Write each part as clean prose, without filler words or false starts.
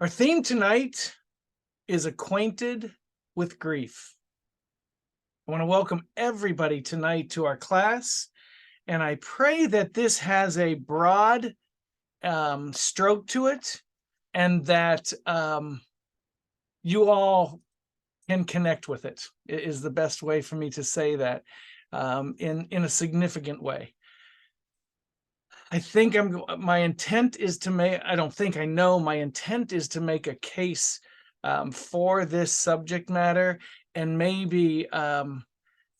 Our theme tonight is Acquainted with Grief. I want to welcome everybody tonight to our class, and I pray that this has a broad stroke to it and that you all can connect with it. It is the best way for me to say that in a significant way. I think my intent is to make, I don't think I know, my intent is to make a case for this subject matter and maybe have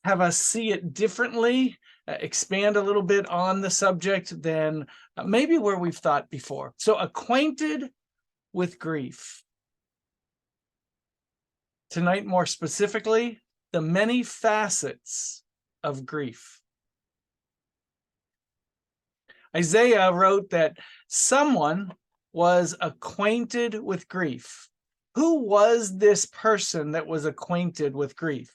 us see it differently, expand a little bit on the subject than maybe where we've thought before. So, acquainted with grief. Tonight, more specifically, the many facets of grief. Isaiah wrote that someone was acquainted with grief. Who was this person that was acquainted with grief?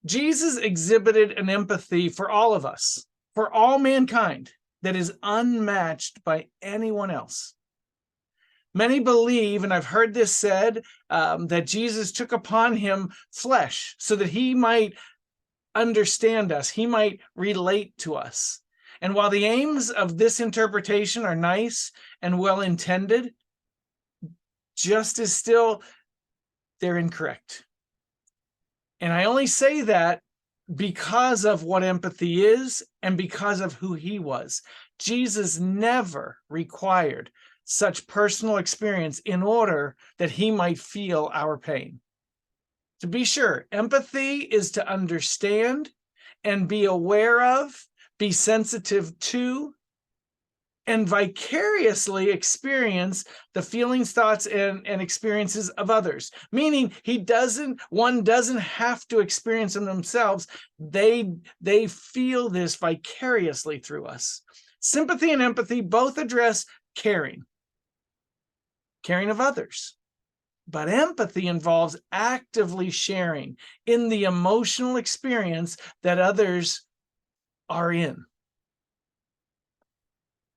Jesus exhibited an empathy for all of us, for all mankind, that is unmatched by anyone else. Many believe, and I've heard this said, that Jesus took upon him flesh so that he might understand us, he might relate to us. And while the aims of this interpretation are nice and well-intended, just as still, they're incorrect. And I only say that because of what empathy is and because of who he was. Jesus never required such personal experience in order that he might feel our pain. To be sure, empathy is to understand and be aware of, be sensitive to, and vicariously experience the feelings, thoughts, and experiences of others. Meaning, one doesn't have to experience them themselves. They feel this vicariously through us. Sympathy and empathy both address caring of others. But empathy involves actively sharing in the emotional experience that others are in.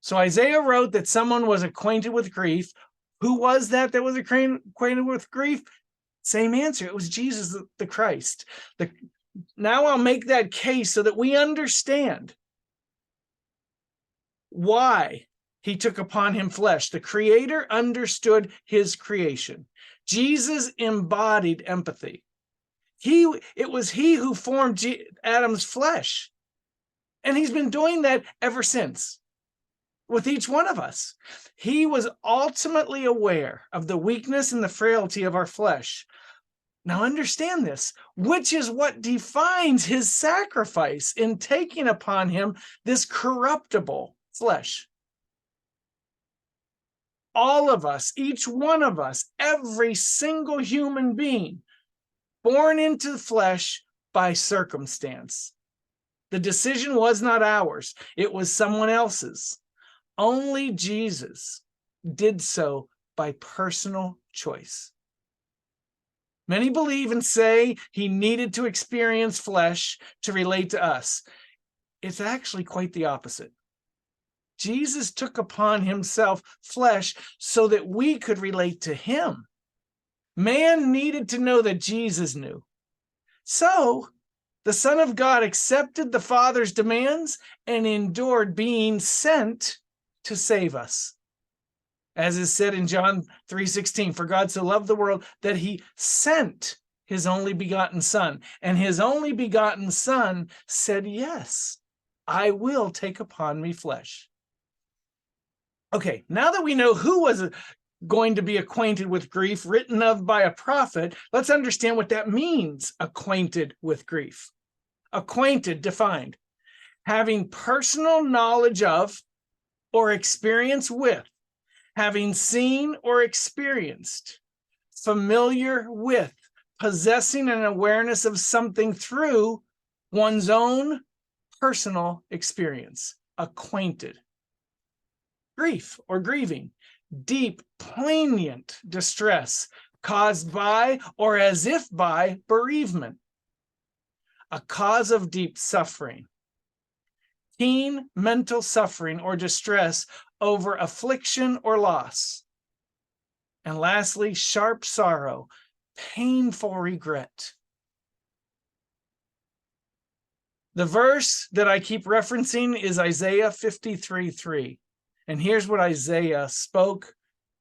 So Isaiah wrote that someone was acquainted with grief. Who was that was acquainted with grief? Same answer. It was Jesus the Christ. Now I'll make that case so that we understand why he took upon him flesh. The Creator understood his creation. Jesus embodied empathy. It was he who formed Adam's flesh. And he's been doing that ever since with each one of us. He was ultimately aware of the weakness and the frailty of our flesh. Now understand this, which is what defines his sacrifice in taking upon him this corruptible flesh. All of us, each one of us, every single human being, born into the flesh by circumstance. The decision was not ours. It was someone else's. Only Jesus did so by personal choice. Many believe and say he needed to experience flesh to relate to us. It's actually quite the opposite. Jesus took upon himself flesh so that we could relate to him. Man needed to know that Jesus knew. So, the Son of God accepted the Father's demands and endured being sent to save us. As is said in John 3:16, for God so loved the world that he sent his only begotten Son. And his only begotten Son said, yes, I will take upon me flesh. Okay, now that we know who was going to be acquainted with grief, written of by a prophet, let's understand what that means, acquainted with grief. Acquainted, defined, having personal knowledge of or experience with, having seen or experienced, familiar with, possessing an awareness of something through one's own personal experience. Acquainted. Grief or grieving, deep, poignant distress caused by or as if by bereavement. A cause of deep suffering. Keen mental suffering or distress over affliction or loss. And lastly, sharp sorrow, painful regret. The verse that I keep referencing is Isaiah 53:3. And here's what Isaiah spoke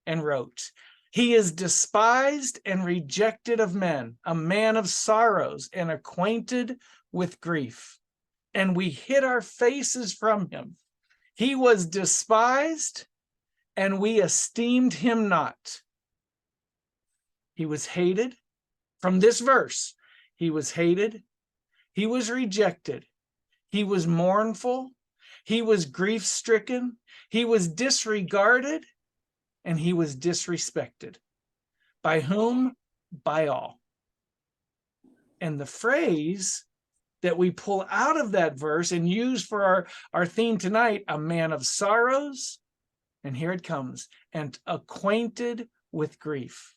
and wrote. He is despised and rejected of men, a man of sorrows and acquainted with grief. And we hid our faces from him. He was despised and we esteemed him not. He was hated. From this verse, he was hated. He was rejected. He was mournful. He was grief-stricken. He was disregarded. And he was disrespected. By whom? By all. And the phrase that we pull out of that verse and use for our theme tonight, a man of sorrows, and here it comes, and acquainted with grief.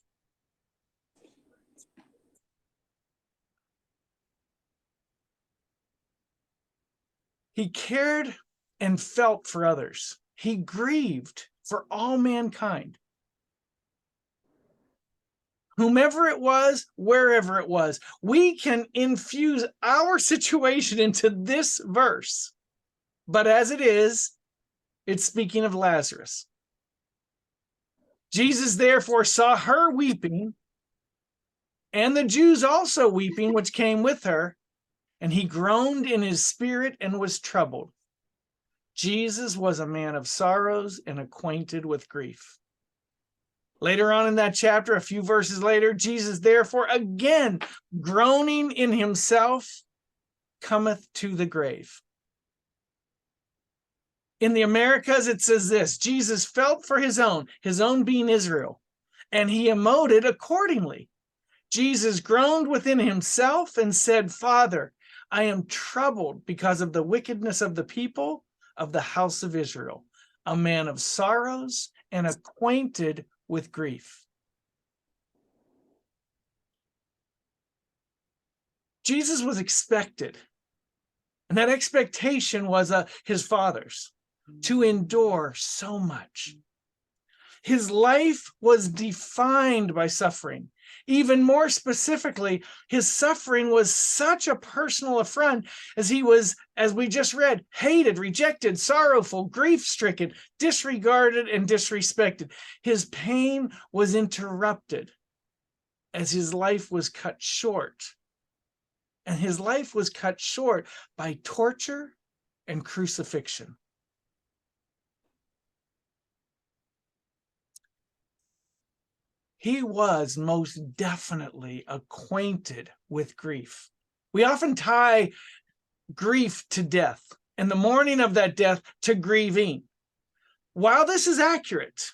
He cared and felt for others. He grieved for all mankind. Whomever it was, wherever it was, we can infuse our situation into this verse. But as it is, it's speaking of Lazarus. Jesus therefore saw her weeping, and the Jews also weeping, which came with her, and he groaned in his spirit and was troubled. Jesus was a man of sorrows and acquainted with grief. Later on in that chapter, a few verses later, Jesus therefore again, groaning in himself, cometh to the grave. In the Americas, it says this: Jesus felt for his own being Israel, and he emoted accordingly. Jesus groaned within himself and said, Father, I am troubled because of the wickedness of the people of the house of Israel, a man of sorrows and acquainted with grief. Jesus was expected, and that expectation was his Father's, to endure so much. His life was defined by suffering. Even more specifically, his suffering was such a personal affront as he was, as we just read, hated, rejected, sorrowful, grief-stricken, disregarded, and disrespected. His pain was interrupted as his life was cut short. And his life was cut short by torture and crucifixion. He was most definitely acquainted with grief. We often tie grief to death and the mourning of that death to grieving. While this is accurate,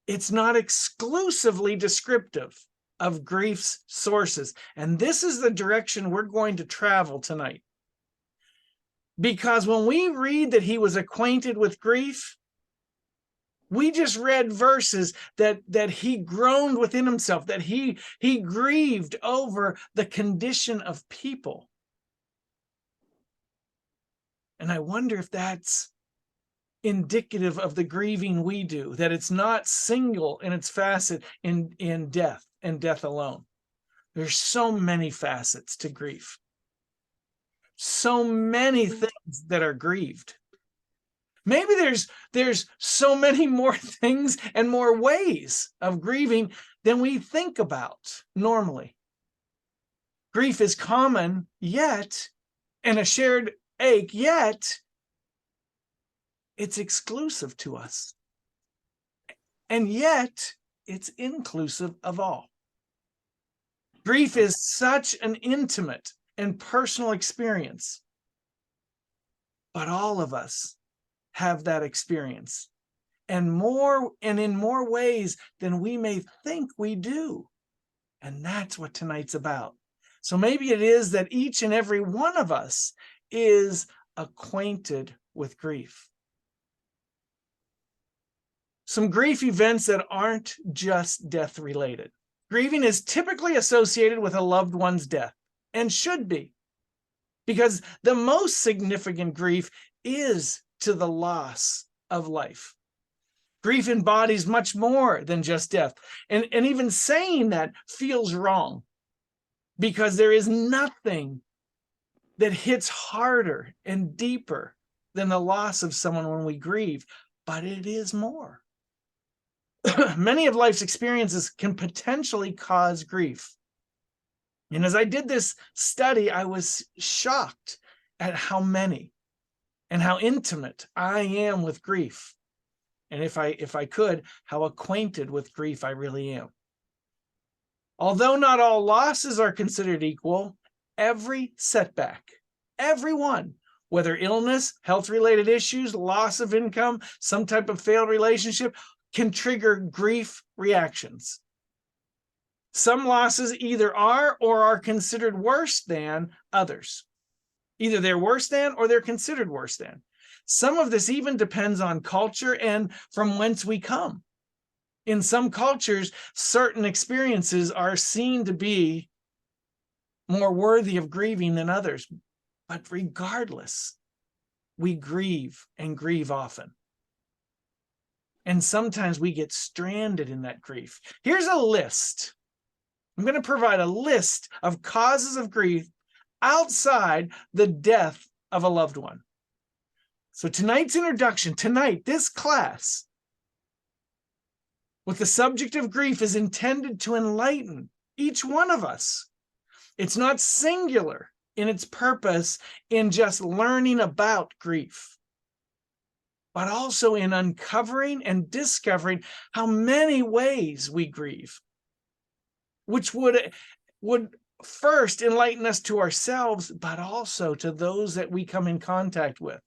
it's not exclusively descriptive of grief's sources. And this is the direction we're going to travel tonight. Because when we read that he was acquainted with grief, we just read verses that he groaned within himself, that he grieved over the condition of people. And I wonder if that's indicative of the grieving we do, that it's not single in its facet in death and death alone. There's so many facets to grief. So many things that are grieved. Maybe there's so many more things and more ways of grieving than we think about normally. Grief is common, yet, and a shared ache, yet it's exclusive to us. And yet it's inclusive of all. Grief is such an intimate and personal experience, but all of us have that experience, and in more ways than we may think we do. And that's what tonight's about. So maybe it is that each and every one of us is acquainted with grief. Some grief events that aren't just death related. Grieving is typically associated with a loved one's death, and should be, because the most significant grief is to the loss of life. Grief embodies much more than just death. And even saying that feels wrong, because there is nothing that hits harder and deeper than the loss of someone when we grieve, but it is more. Many of life's experiences can potentially cause grief. And as I did this study, I was shocked at how many and how intimate I am with grief. And if I could, how acquainted with grief I really am. Although not all losses are considered equal, every setback, every one, whether illness, health-related issues, loss of income, some type of failed relationship, can trigger grief reactions. Some losses either are or are considered worse than others. Either they're worse than or they're considered worse than. Some of this even depends on culture and from whence we come. In some cultures, certain experiences are seen to be more worthy of grieving than others. But regardless, we grieve and grieve often. And sometimes we get stranded in that grief. Here's a list. I'm going to provide a list of causes of grief outside the death of a loved one. So tonight's introduction, this class with the subject of grief is intended to enlighten each one of us. It's not singular in its purpose in just learning about grief, but also in uncovering and discovering how many ways we grieve, which would first enlighten us to ourselves, but also to those that we come in contact with.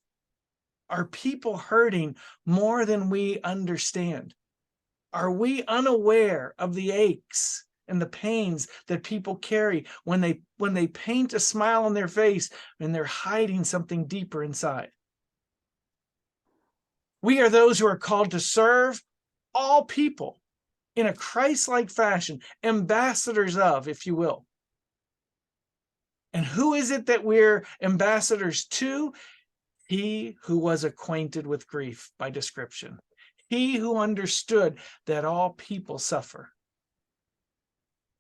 Are people hurting more than we understand? Are we unaware of the aches and the pains that people carry when they paint a smile on their face and they're hiding something deeper inside? We are those who are called to serve all people in a Christ-like fashion, ambassadors of, if you will. And who is it that we're ambassadors to? He who was acquainted with grief by description. He who understood that all people suffer.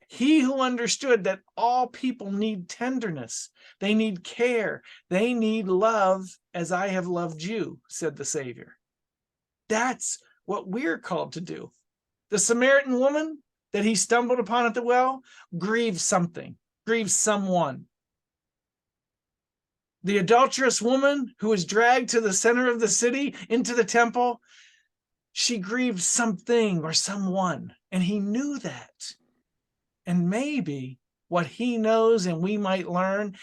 He who understood that all people need tenderness. They need care. They need love as I have loved you, said the Savior. That's what we're called to do. The Samaritan woman that he stumbled upon at the well grieves something, grieves someone. The adulterous woman who was dragged to the center of the city into the temple, she grieved something or someone, and he knew that. And maybe what he knows and we might learn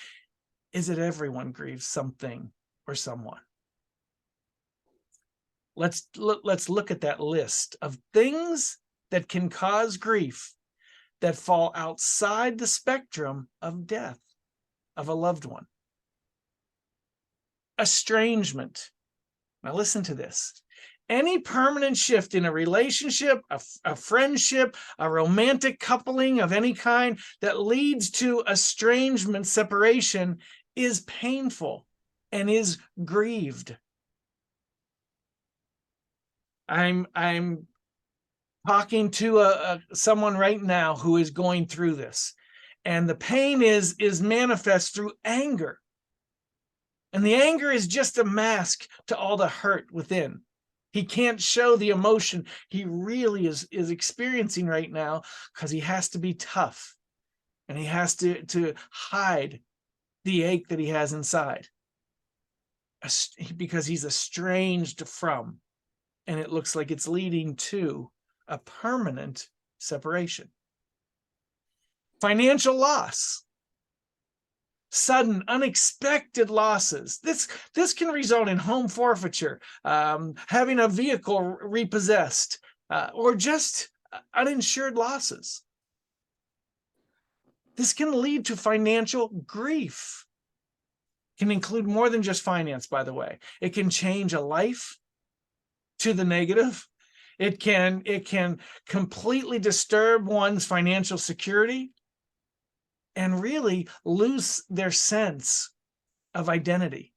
is that everyone grieves something or someone. Let's look at that list of things that can cause grief that fall outside the spectrum of death of a loved one. Estrangement. Now listen to this. Any permanent shift in a relationship, a friendship, a romantic coupling of any kind that leads to estrangement, separation, is painful and is grieved. I'm talking to someone right now who is going through this, and the pain is manifest through anger. And the anger is just a mask to all the hurt within. He can't show the emotion he really is experiencing right now because he has to be tough and he has to hide the ache that he has inside because he's estranged from, and it looks like it's leading to a permanent separation. Financial loss. Sudden, unexpected losses. This can result in home forfeiture, having a vehicle repossessed, or just uninsured losses. This can lead to financial grief. It can include more than just finance, by the way. It can change a life to the negative. It can completely disturb one's financial security and really lose their sense of identity.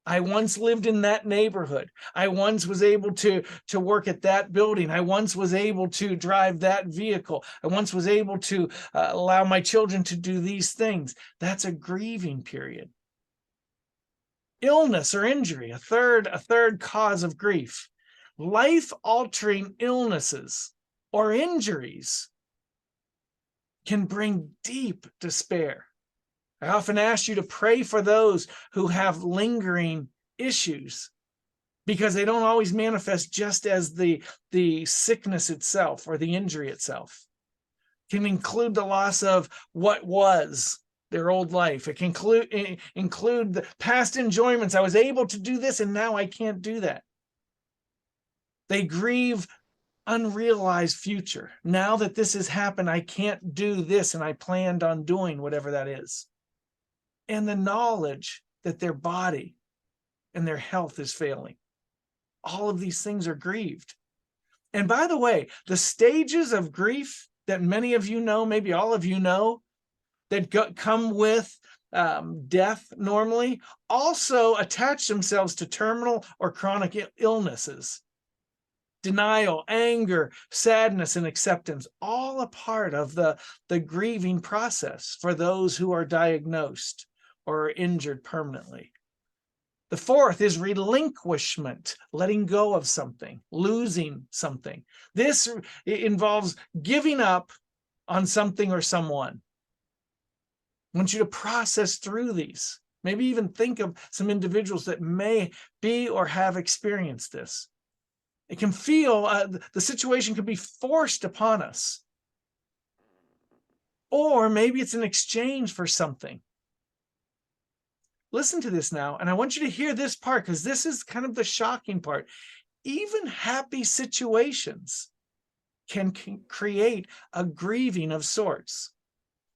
I once lived in that neighborhood. I once was able to work at that building. I once was able to drive that vehicle. I once was able to allow my children to do these things. That's a grieving period. Illness or injury, a third cause of grief. Life-altering illnesses or injuries can bring deep despair. I often ask you to pray for those who have lingering issues, because they don't always manifest just as the sickness itself or the injury itself. It can include the loss of what was their old life. It can include the past enjoyments. I was able to do this and now I can't do that. They grieve unrealized future. Now that this has happened, I can't do this, and I planned on doing whatever that is. And the knowledge that their body and their health is failing. All of these things are grieved. And by the way, the stages of grief that many of you know, maybe all of you know, that come with death normally, also attach themselves to terminal or chronic illnesses. Denial, anger, sadness, and acceptance, all a part of the grieving process for those who are diagnosed or injured permanently. The fourth is relinquishment, letting go of something, losing something. This involves giving up on something or someone. I want you to process through these. Maybe even think of some individuals that may be or have experienced this. It can feel, the situation can be forced upon us. Or maybe it's an exchange for something. Listen to this now, and I want you to hear this part, because this is kind of the shocking part. Even happy situations can create a grieving of sorts.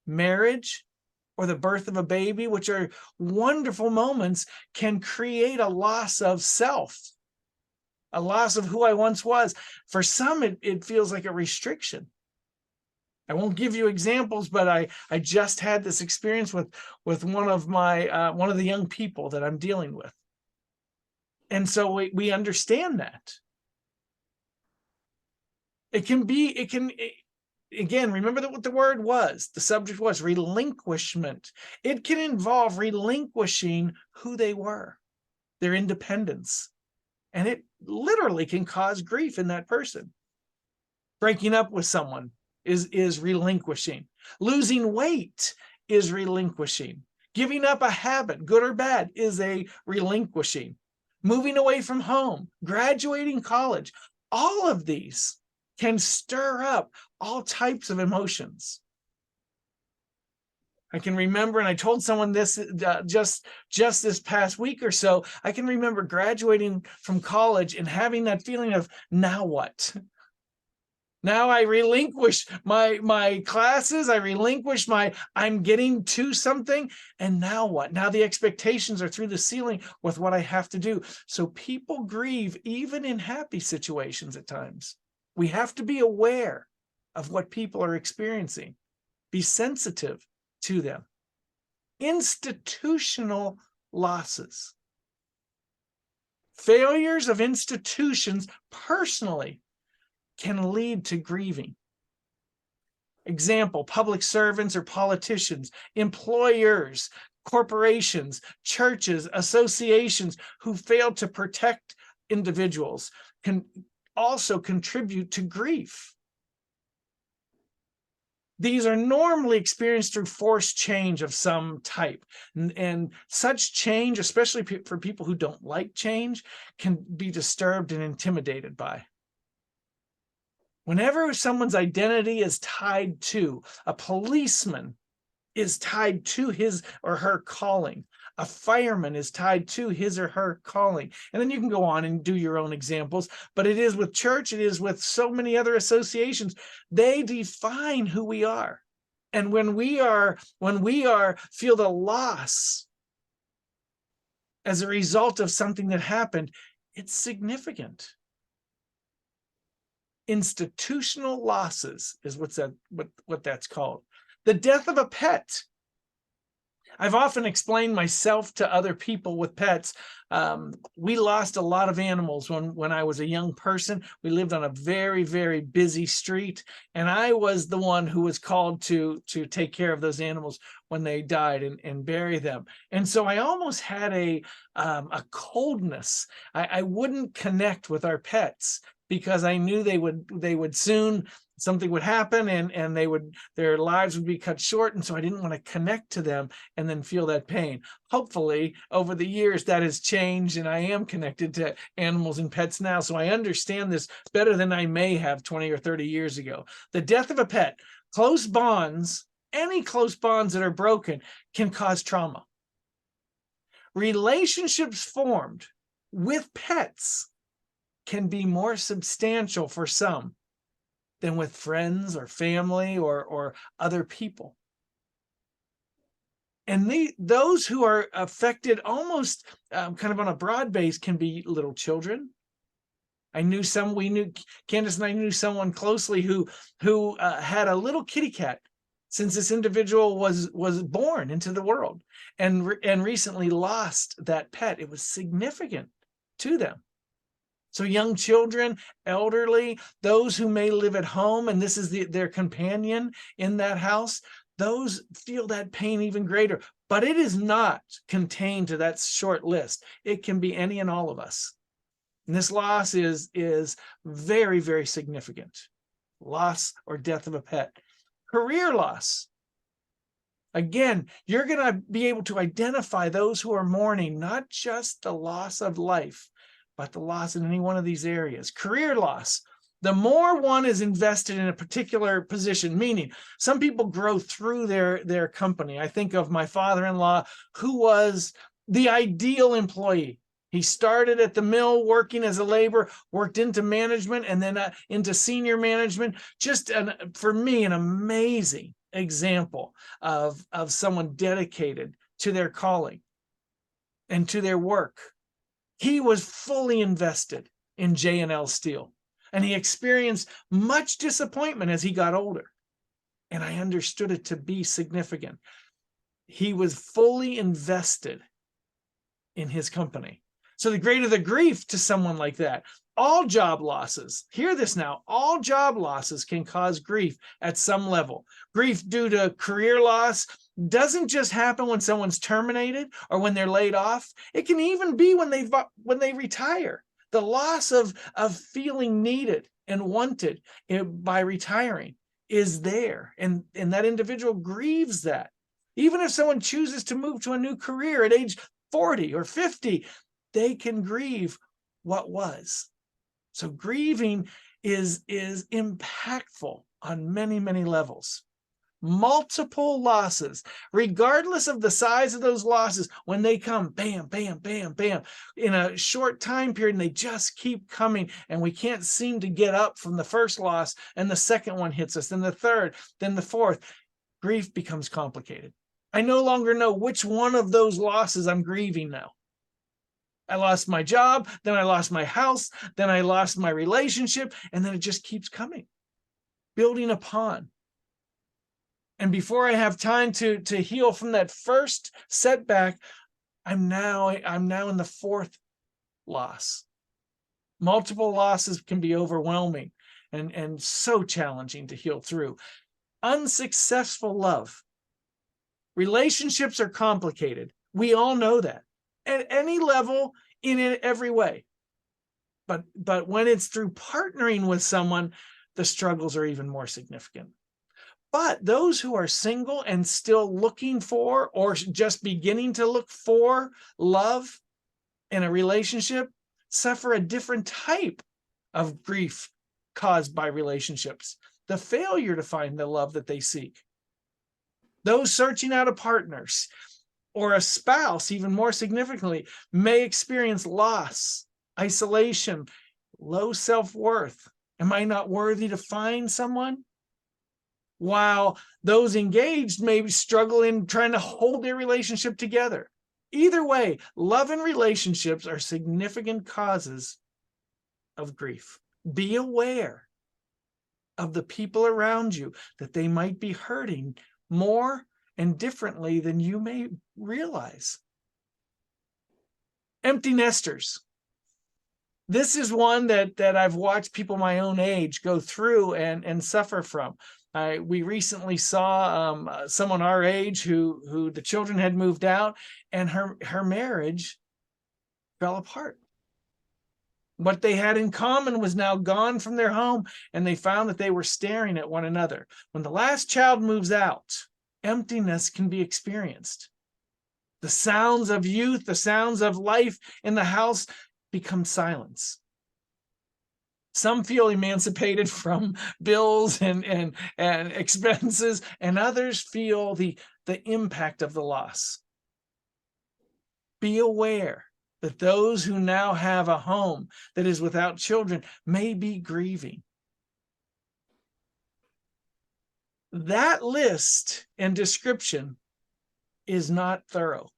Marriage or the birth of a baby, which are wonderful moments, can create a loss of self, a loss of who I once was. For some, it feels like a restriction. I won't give you examples, but I just had this experience with one of the young people that I'm dealing with. And so we understand that. Again, remember what the word was. The subject was relinquishment. It can involve relinquishing who they were, their independence. And it literally can cause grief in that person. Breaking up with someone is relinquishing. Losing weight is relinquishing. Giving up a habit, good or bad, is a relinquishing. Moving away from home, graduating college, all of these can stir up all types of emotions. I can remember, and I told someone this just this past week or so, I can remember graduating from college and having that feeling of, now what? Now I relinquish my classes, I relinquish I'm getting to something, and now what? Now the expectations are through the ceiling with what I have to do. So people grieve even in happy situations at times. We have to be aware of what people are experiencing. Be sensitive to them. Institutional losses. Failures of institutions personally can lead to grieving. Example, public servants or politicians, employers, corporations, churches, associations who fail to protect individuals can also contribute to grief. These are normally experienced through forced change of some type. And such change, especially for people who don't like change, can be disturbed and intimidated by. Whenever someone's identity is tied to, a policeman is tied to his or her calling. A fireman is tied to his or her calling. And then you can go on and do your own examples, but it is with church, it is with so many other associations. They define who we are. And when we feel the loss as a result of something that happened, it's significant. Institutional losses is what that's called. The death of a pet. I've often explained myself to other people with pets. We lost a lot of animals when I was a young person. We lived on a very, very busy street, and I was the one who was called to take care of those animals when they died and bury them. And so I almost had a coldness. I wouldn't connect with our pets because I knew they would soon, something would happen, and their lives would be cut short. And so I didn't want to connect to them and then feel that pain. Hopefully over the years that has changed, and I am connected to animals and pets now. So I understand this better than I may have 20 or 30 years ago. The death of a pet, close bonds, any close bonds that are broken can cause trauma. Relationships formed with pets can be more substantial for some than with friends or family or other people. And those who are affected almost kind of on a broad base can be little children. Candace and I knew someone closely who had a little kitty cat since this individual was born into the world, and recently lost that pet. It was significant to them. So young children, elderly, those who may live at home, and this is their companion in that house, those feel that pain even greater. But it is not contained to that short list. It can be any and all of us. And this loss is very, very significant. Loss or death of a pet. Career loss. Again, you're going to be able to identify those who are mourning, not just the loss of life, but the loss in any one of these areas. Career loss. The more one is invested in a particular position, meaning some people grow through their company. I think of my father-in-law, who was the ideal employee. He started at the mill working as a laborer, worked into management, and then into senior management. Just for me, an amazing example of someone dedicated to their calling and to their work. He was fully invested in J&L Steel, and he experienced much disappointment as he got older. And I understood it to be significant. He was fully invested in his company. So the greater the grief to someone like that, all job losses, hear this now, all job losses can cause grief at some level. Grief due to career loss doesn't just happen when someone's terminated or when they're laid off. It can even be when they retire. The loss of feeling needed and wanted by retiring is there, and that individual grieves that. Even if someone chooses to move to a new career at age 40 or 50, they can grieve what was. So grieving is impactful on many, many levels. Multiple losses, regardless of the size of those losses, when they come, bam, bam, bam, bam, in a short time period, and they just keep coming, and we can't seem to get up from the first loss, and the second one hits us, then the third, then the fourth. Grief becomes complicated. I no longer know which one of those losses I'm grieving now. I lost my job, then I lost my house, then I lost my relationship, and then it just keeps coming, building upon. And before I have time to heal from that first setback, I'm now in the fourth loss. Multiple losses can be overwhelming and so challenging to heal through. Unsuccessful love. Relationships are complicated. We all know that. At any level, in every way. But when it's through partnering with someone, the struggles are even more significant. But those who are single and still looking for, or just beginning to look for love in a relationship, suffer a different type of grief caused by relationships, the failure to find the love that they seek. Those searching out a partner or a spouse, even more significantly, may experience loss, isolation, low self-worth. Am I not worthy to find someone? While those engaged may struggle in trying to hold their relationship together. Either way, love and relationships are significant causes of grief. Be aware of the people around you, that they might be hurting more and differently than you may realize. Empty nesters. This is one that I've watched people my own age go through and suffer from. We recently saw someone our age who the children had moved out, and her marriage fell apart. What they had in common was now gone from their home, and they found that they were staring at one another. When the last child moves out, emptiness can be experienced. The sounds of youth, the sounds of life in the house become silence. Some feel emancipated from bills and expenses, and others feel the impact of the loss. Be aware that those who now have a home that is without children may be grieving. That list and description is not thorough.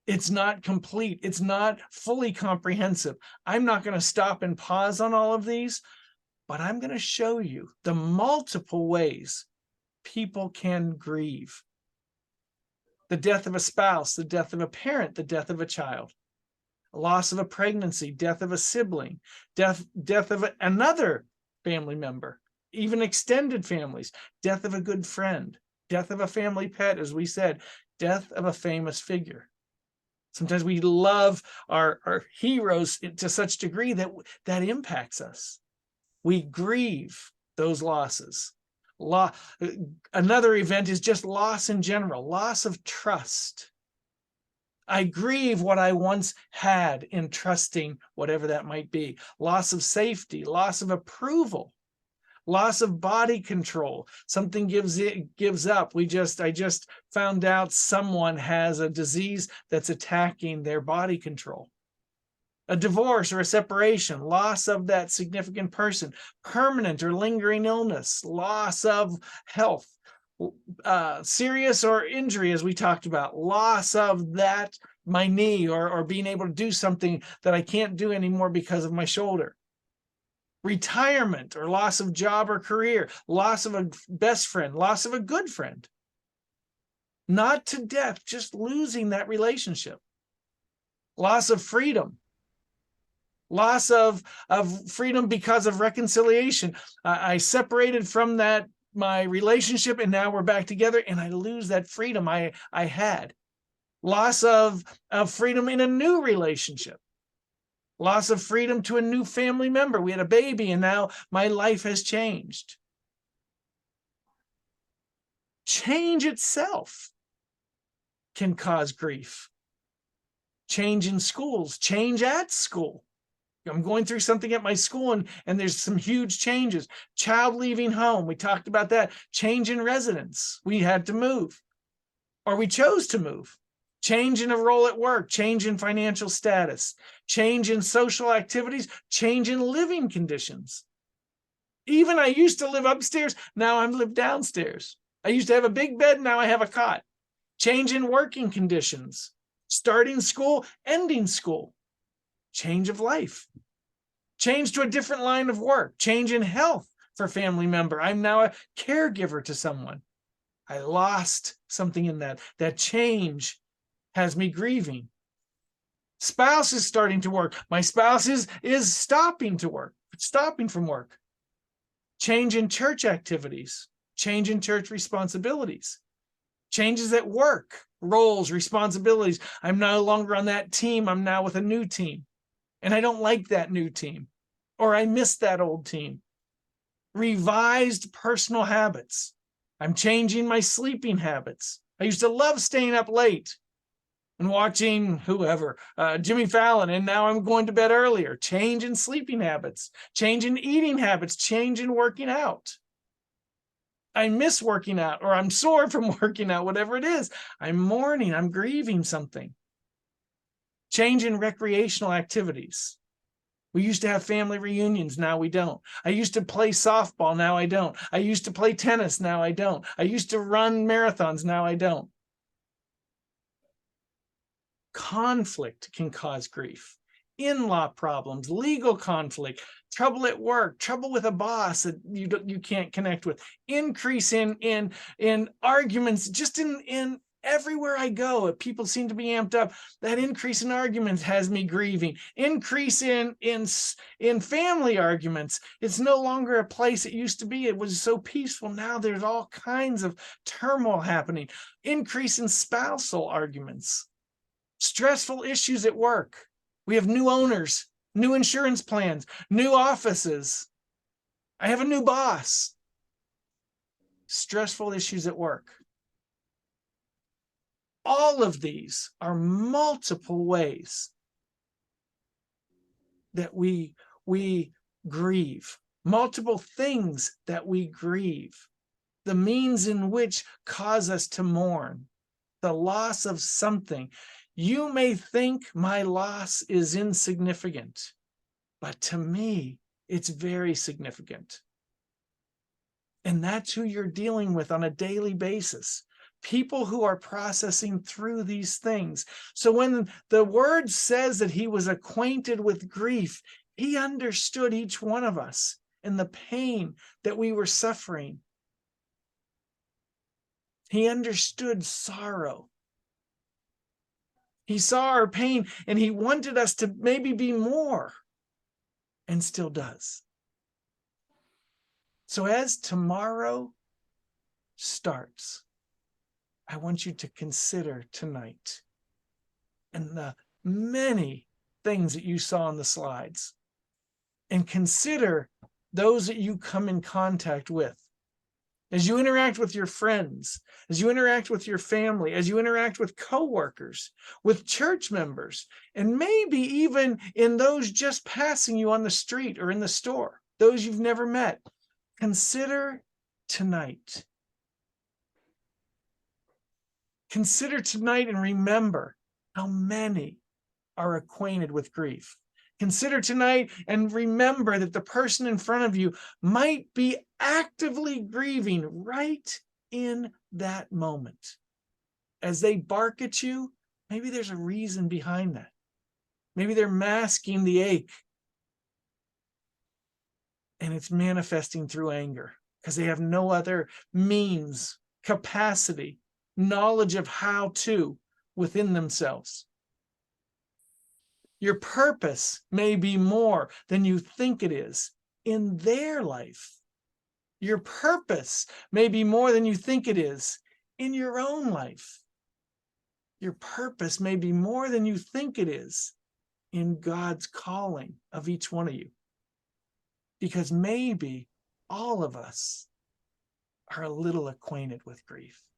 It's not complete. It's not fully comprehensive. I'm not going to stop and pause on all of these, but I'm going to show you the multiple ways people can grieve. The death of a spouse, the death of a parent, the death of a child, loss of a pregnancy, death of a sibling, death of another family member, even extended families, death of a good friend, death of a family pet, as we said, death of a famous figure. Sometimes we love our heroes to such degree that impacts us. We grieve those losses. Another event is just loss in general, loss of trust. I grieve what I once had in trusting whatever that might be. Loss of safety, loss of approval, loss of body control. Something gives up. I just found out someone has a disease that's attacking their body control. A divorce or a separation, loss of that significant person, permanent or lingering illness, loss of health, serious or injury, as we talked about, loss of that, my knee, or being able to do something that I can't do anymore because of my shoulder. Retirement or loss of job or career, loss of a best friend, loss of a good friend. Not to death, just losing that relationship. Loss of freedom. Loss of freedom because of reconciliation. I separated from my relationship, and now we're back together, and I lose that freedom I had. Loss of freedom in a new relationship. Loss of freedom to a new family member. We had a baby, and now my life has changed. Change itself can cause grief. Change in schools, change at school. I'm going through something at my school, and there's some huge changes. Child leaving home, we talked about that. Change in residence, we had to move, or we chose to move. Change in a role at work, change in financial status, change in social activities, change in living conditions. Even I used to live upstairs, now I live downstairs. I used to have a big bed, now I have a cot. Change in working conditions, starting school, ending school. Change of life, change to a different line of work, change in health for a family member. I'm now a caregiver to someone. I lost something in that. That change has me grieving. Spouse is starting to work. My spouse is stopping to work, stopping from work. Change in church activities, change in church responsibilities, changes at work, roles, responsibilities. I'm no longer on that team. I'm now with a new team. And I don't like that new team, or I miss that old team. Revised personal habits. I'm changing my sleeping habits. I used to love staying up late and watching whoever, Jimmy Fallon, and now I'm going to bed earlier. Change in sleeping habits, change in eating habits, change in working out. I miss working out, or I'm sore from working out, whatever it is. I'm mourning, I'm grieving something. Change in recreational activities. We used to have family reunions, now we don't. I used to play softball, now I don't. I used to play tennis, now I don't. I used to run marathons, now I don't. Conflict can cause grief. In-law problems, legal conflict, trouble at work, trouble with a boss that you can't connect with, increase in arguments, just in Everywhere I go, people seem to be amped up. That increase in arguments has me grieving. Increase in family arguments. It's no longer a place it used to be. It was so peaceful. Now there's all kinds of turmoil happening. Increase in spousal arguments. Stressful issues at work. We have new owners, new insurance plans, new offices. I have a new boss. Stressful issues at work. All of these are multiple ways that we grieve, multiple things that we grieve, the means in which cause us to mourn, the loss of something. You may think my loss is insignificant, but to me, it's very significant. And that's who you're dealing with on a daily basis. People who are processing through these things. So when the word says that he was acquainted with grief, he understood each one of us and the pain that we were suffering. He understood sorrow. He saw our pain and he wanted us to maybe be more, and still does. So as tomorrow starts, I want you to consider tonight and the many things that you saw on the slides, and consider those that you come in contact with. As you interact with your friends, as you interact with your family, as you interact with coworkers, with church members, and maybe even in those just passing you on the street or in the store, those you've never met, consider tonight. Consider tonight and remember how many are acquainted with grief. Consider tonight and remember that the person in front of you might be actively grieving right in that moment. As they bark at you, maybe there's a reason behind that. Maybe they're masking the ache, and it's manifesting through anger because they have no other means, capacity, knowledge of how to within themselves. Your purpose may be more than you think it is in their life. Your purpose may be more than you think it is in your own life. Your purpose may be more than you think it is in God's calling of each one of you. Because maybe all of us are a little acquainted with grief.